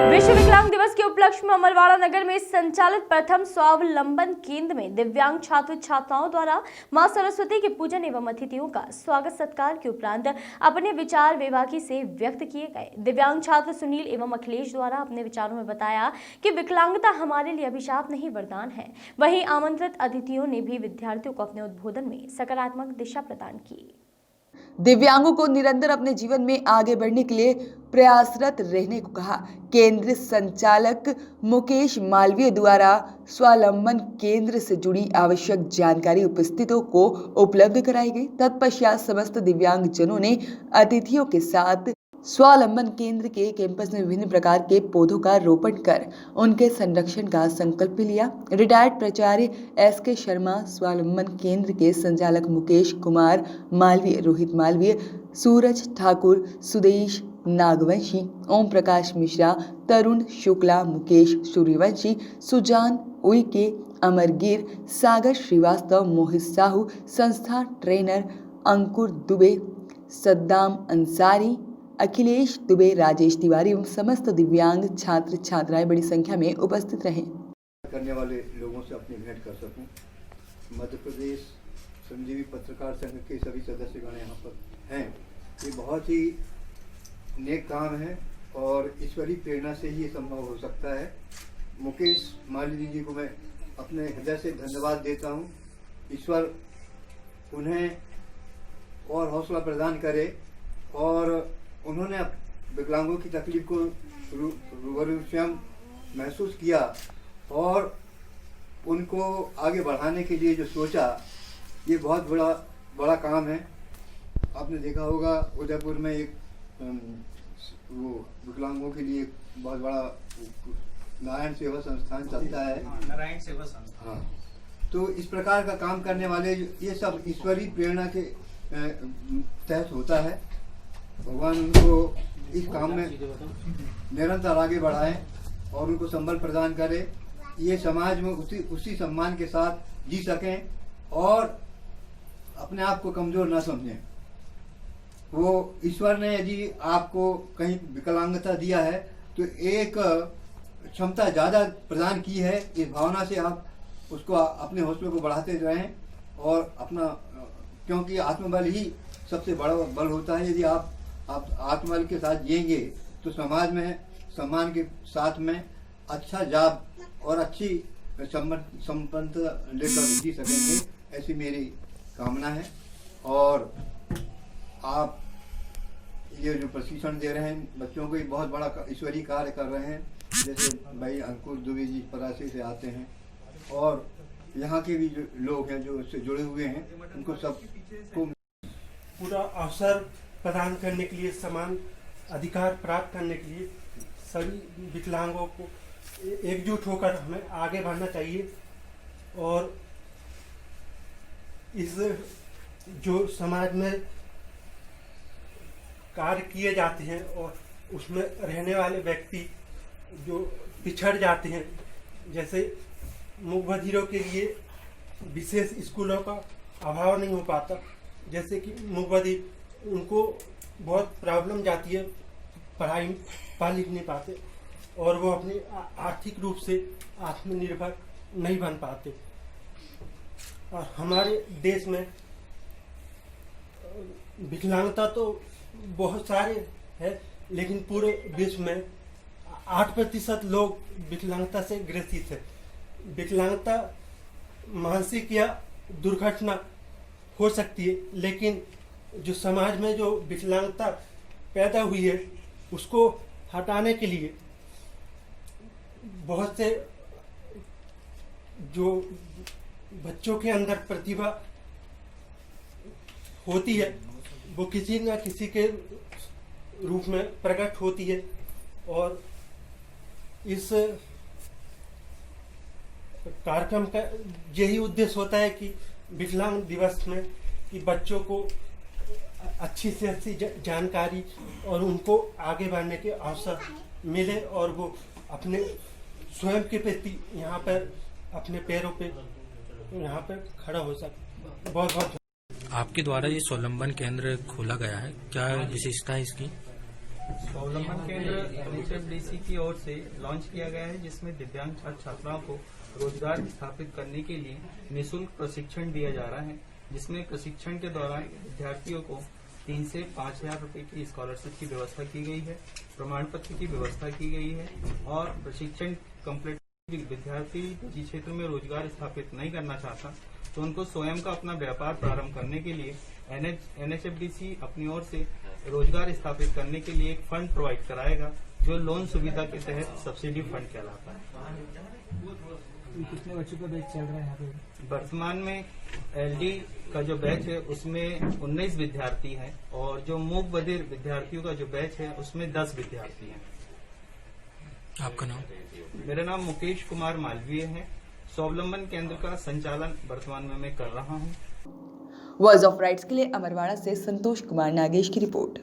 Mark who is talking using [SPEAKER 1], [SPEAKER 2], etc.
[SPEAKER 1] विश्व विकलांग दिवस के उपलक्ष्य में अमरवाड़ा नगर में संचालित प्रथम स्वावलंबन केंद्र में दिव्यांग छात्र छात्राओं द्वारा मां सरस्वती के पूजन एवं अतिथियों का स्वागत सत्कार के उपरांत अपने विचार बेबाकी से व्यक्त किए गए। दिव्यांग छात्र सुनील एवं अखिलेश द्वारा अपने विचारों में बताया कि विकलांगता हमारे लिए अभिशाप नहीं वरदान है। वहीं आमंत्रित अतिथियों ने भी विद्यार्थियों को अपने उद्बोधन में सकारात्मक दिशा प्रदान की।
[SPEAKER 2] दिव्यांगों को निरंतर अपने जीवन में आगे बढ़ने के लिए प्रयासरत रहने को कहा। केंद्र संचालक मुकेश मालवीय द्वारा स्वावलंबन केंद्र से जुड़ी आवश्यक जानकारी उपस्थितों को उपलब्ध कराई गई। तत्पश्चात समस्त दिव्यांग जनों ने अतिथियों के साथ स्वावलंबन केंद्र के कैंपस में विभिन्न प्रकार के पौधों का रोपण कर उनके संरक्षण का संकल्प भी लिया। रिटायर्ड प्राचार्य SK शर्मा, स्वावलंबन केंद्र के संचालक मुकेश कुमार मालवीय, रोहित मालवीय, सूरज ठाकुर, सुदेश नागवंशी, ओम प्रकाश मिश्रा, तरुण शुक्ला, मुकेश सूर्यवंशी, सुजान उइके, अमरगिर, सागर श्रीवास्तव, मोहित साहू, संस्था ट्रेनर अंकुर दुबे, सद्दाम अंसारी, अखिलेश दुबे, राजेश तिवारी एवं समस्त दिव्यांग छात्र छात्राएं बड़ी संख्या में उपस्थित रहे।
[SPEAKER 3] करने वाले लोगों से अपनी भेंट कर सकूं। मध्य प्रदेश संजीवी पत्रकार संघ के सभी सदस्यगण यहाँ पर हैं। ये बहुत ही नेक काम है और ईश्वरीय प्रेरणा से ही ये संभव हो सकता है। मुकेश मालवीय जी को मैं अपने हृदय से धन्यवाद देता हूँ। ईश्वर उन्हें और हौसला प्रदान करे और उन्होंने विकलांगों की तकलीफ को रूबरू स्वयं महसूस किया और उनको आगे बढ़ाने के लिए जो सोचा, ये बहुत बड़ा काम है। आपने देखा होगा उदयपुर में एक वो विकलांगों के लिए बहुत बड़ा नारायण सेवा संस्थान चलता है,
[SPEAKER 4] नारायण सेवा संस्थान।
[SPEAKER 3] हाँ, तो इस प्रकार का काम करने वाले ये सब ईश्वरीय प्रेरणा के तहत होता है। भगवान उनको इस काम में निरंतर आगे बढ़ाए और उनको संबल प्रदान करे, ये समाज में उसी सम्मान के साथ जी सकें और अपने आप को कमजोर न समझें। वो ईश्वर ने यदि आपको कहीं विकलांगता दिया है तो एक क्षमता ज़्यादा प्रदान की है। इस भावना से आप उसको अपने हौसले को बढ़ाते रहें और अपना, क्योंकि आत्मबल ही सबसे बड़ा बल होता है। यदि आप आत्मबल के साथ जिएंगे तो समाज में सम्मान के साथ में अच्छा जॉब और अच्छी संपन्नता लेकर जी सकेंगे, ऐसी मेरी कामना है। और आप ये जो प्रशिक्षण दे रहे हैं बच्चों को, ये बहुत बड़ा ईश्वरीय कार्य कर रहे हैं। जैसे भाई अंकुर दुबे जी परासी से आते हैं और यहाँ के भी जो लोग हैं जो इससे जुड़े हुए हैं, उनको सबको
[SPEAKER 5] पूरा अवसर प्रदान करने के लिए, समान अधिकार प्राप्त करने के लिए सभी विकलांगों को एकजुट होकर हमें आगे बढ़ना चाहिए। और इस जो समाज में कार्य किए जाते हैं और उसमें रहने वाले व्यक्ति जो पिछड़ जाते हैं, जैसे मूक बधिरों के लिए विशेष स्कूलों का अभाव नहीं हो पाता, जैसे कि मूक बधिर उनको बहुत प्रॉब्लम जाती है, पढ़ लिख नहीं पाते और वो अपनी आर्थिक रूप से आत्मनिर्भर नहीं बन पाते। और हमारे देश में विकलांगता तो बहुत सारे है, लेकिन पूरे विश्व में 8% लोग विकलांगता से ग्रसित है। विकलांगता मानसिक या दुर्घटना हो सकती है, लेकिन जो समाज में जो विकलांगता पैदा हुई है उसको हटाने के लिए बहुत से जो बच्चों के अंदर प्रतिभा होती है वो किसी न किसी के रूप में प्रकट होती है। और इस कार्यक्रम का यही उद्देश्य होता है कि विकलांग दिवस में कि बच्चों को अच्छी से अच्छी जानकारी और उनको आगे बढ़ने के अवसर मिले और वो अपने स्वयं के प्रति यहाँ पर अपने पैरों पे यहाँ पर खड़ा हो सके। बहुत बहुत
[SPEAKER 4] आपके द्वारा ये स्वावलंबन केंद्र खोला गया है, क्या विशेषता है इसकी? स्वावलंबन केंद्र NHFDC की ओर से लॉन्च किया गया है, जिसमें दिव्यांग छात्र छात्राओं को रोजगार स्थापित करने के लिए निःशुल्क प्रशिक्षण दिया जा रहा है, जिसमें प्रशिक्षण के दौरान विद्यार्थियों को 3 से 5 हजार रुपए की स्कॉलरशिप की व्यवस्था की गई है, प्रमाण पत्र की व्यवस्था की गई है और प्रशिक्षण कंप्लीट विद्यार्थी निजी क्षेत्र में रोजगार स्थापित नहीं करना चाहता तो उनको स्वयं का अपना व्यापार प्रारंभ करने के लिए NHFDC अपनी ओर से रोजगार स्थापित करने के लिए एक फंड प्रोवाइड कराएगा, जो लोन सुविधा के तहत सब्सिडी फंड कहलाता है।
[SPEAKER 6] कितने बच्चों का बैच चल रहा है यहाँ पे?
[SPEAKER 4] वर्तमान में LD का जो बैच है उसमें 19 विद्यार्थी हैं और जो मूक बधिर विद्यार्थियों का जो बैच है उसमें 10 विद्यार्थी हैं।
[SPEAKER 6] आपका नाम?
[SPEAKER 4] मेरा नाम मुकेश कुमार मालवीय है। स्वावलंबन केंद्र का संचालन वर्तमान में मैं कर रहा हूँ।
[SPEAKER 2] वॉइस ऑफ राइट्स के लिए अमरवाड़ा से संतोष कुमार नागेश की रिपोर्ट।